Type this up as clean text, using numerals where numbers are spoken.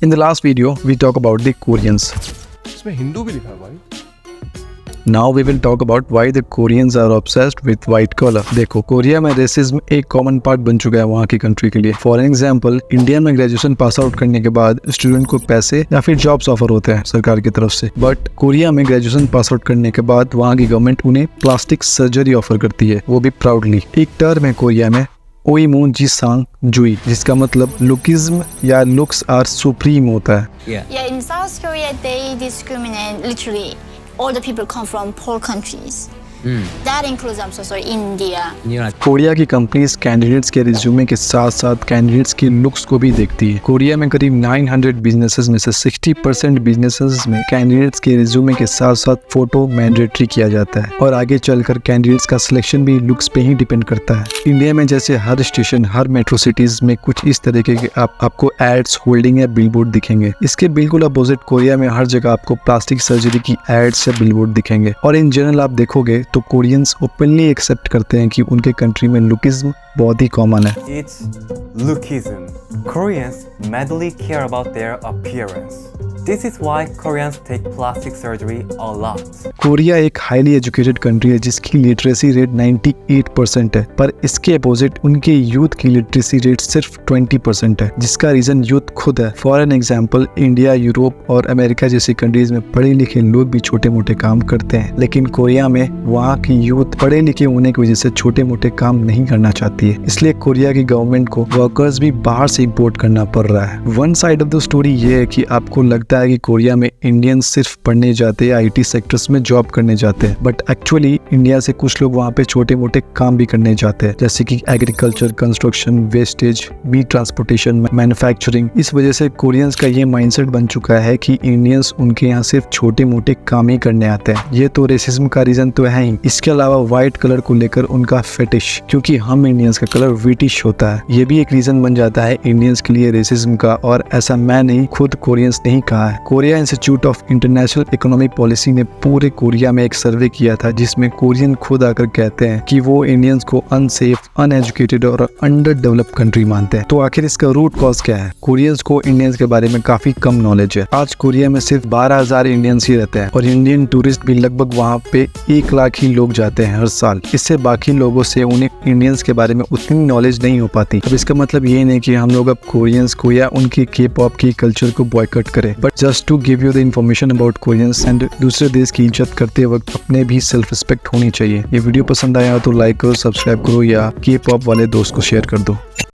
In the last video, we talk about the Koreans. इसमें हिंदू भी लिखा है भाई। Now we will talk about why the Koreans are obsessed with white collar. देखो, Korea में racism एक कॉमन पार्ट बन चुका है वहाँ की कंट्री के लिए। फॉर एग्जाम्पल, इंडिया में ग्रेजुएशन पास आउट करने के बाद स्टूडेंट को पैसे या फिर जॉब्स ऑफर होते हैं सरकार की तरफ से, बट कोरिया में ग्रेजुएशन पास आउट करने के बाद वहाँ की गवर्नमेंट उन्हें प्लास्टिक सर्जरी ऑफर करती है, वो भी प्राउडली। एक टर्म है कोरिया में ओइमून जी सांग जुई, जिसका मतलब लुकिज्म या लुक्स आर सुप्रीम होता है। Yeah, in South Korea, they discriminate literally all the people come from poor countries. That includes, I'm so sorry, India. Korea की कंपनीज कैंडिडेट्स के रिज्यूमे के साथ साथ कैंडिडेट्स की लुक्स को भी देखती है। कोरिया में करीब 900 बिजनेसेस में से 60% बिजनेसेस में कैंडिडेट्स के रिज्यूमे के साथ साथ फोटो मैंडेटरी किया जाता है, और आगे चलकर कैंडिडेट्स का सिलेक्शन भी लुक्स पे ही डिपेंड करता है। इंडिया में जैसे हर स्टेशन, हर मेट्रो सिटीज में कुछ इस तरीके के आपको एड्स, होल्डिंग या बिलबोर्ड दिखेंगे। इसके बिल्कुल अपोजिट कोरिया में हर जगह आपको प्लास्टिक सर्जरी की एड्स या बिलबोर्ड दिखेंगे। और इन जनरल आप देखोगे तो कोरियंस ओपनली एक्सेप्ट करते हैं कि उनके कंट्री में लुकिज्म बहुत ही कॉमन है। It's lookism. Koreans madly care about their appearance. This is why Koreans take plastic surgery a lot. Korea एक हाईली एजुकेटेड कंट्री है जिसकी लिटरेसी रेट 98% है, पर इसके अपोजिट उनके यूथ की लिटरेसी रेट सिर्फ 20% है, जिसका रीजन यूथ खुद है। For an example, India, Europe और अमेरिका जैसी कंट्रीज में पढ़े लिखे लोग भी छोटे मोटे काम करते हैं, लेकिन कोरिया में वहाँ की यूथ पढ़े लिखे होने की वजह से छोटे मोटे काम नहीं करना चाहती है। इसलिए कोरिया की गवर्नमेंट को वर्कर्स भी बाहर से इम्पोर्ट करना पड़ रहा है। One side of the story ये है कि आपको लगता है कि कोरिया में इंडियंस सिर्फ पढ़ने जाते हैं, आईटी सेक्टर्स में जॉब करने जाते हैं, बट एक्चुअली इंडिया से कुछ लोग वहाँ पे छोटे मोटे काम भी करने जाते हैं, जैसे कि agriculture, construction, wastage, meat transportation, manufacturing. इस वजह से कोरियंस का ये माइंडसेट बन चुका है कि इंडियंस उनके यहाँ सिर्फ छोटे मोटे काम ही करने आते हैं। ये तो रेसिज्म का रीजन तो है ही। इसके अलावा व्हाइट कलर को लेकर उनका फेटिश, क्योंकि हम इंडियंस का कलर व्हिटिश होता है, ये भी एक रीजन बन जाता है इंडियंस के लिए रेसिज्म का। और ऐसा मैं नहीं, खुद कोरियंस ने ही कहा है। Korea institute of international economic policy ने पूरे कोरिया में एक सर्वे किया था जिसमें कोरियन खुद आकर कहते हैं कि वो इंडियंस को अनसेफ, अनएजुकेटेड और अंडर डेवलप्ड कंट्री मानते हैं। तो आखिर इसका रूट कॉज क्या है? कोरियंस को इंडियंस के बारे में काफी कम नॉलेज है। आज कोरिया में सिर्फ 12,000 इंडियंस ही रहते हैं, और इंडियन टूरिस्ट भी लगभग वहाँ पे 1 लाख ही लोग जाते हैं हर साल। इससे बाकी लोगों से उन्हें इंडियंस के बारे में उतनी नॉलेज नहीं हो पाती। अब इसका मतलब ये नहीं कि हम लोग अब कोरियंस को या उनकी के पॉप की कल्चर को बॉयकॉट करें, but just to give you the information about Koreans. And दूसरे देश की इज्जत करते वक्त अपने भी सेल्फ रिस्पेक्ट होनी चाहिए। ये वीडियो पसंद आया तो लाइक करो, सब्सक्राइब करो, या के पॉप वाले दोस्त को शेयर कर दो।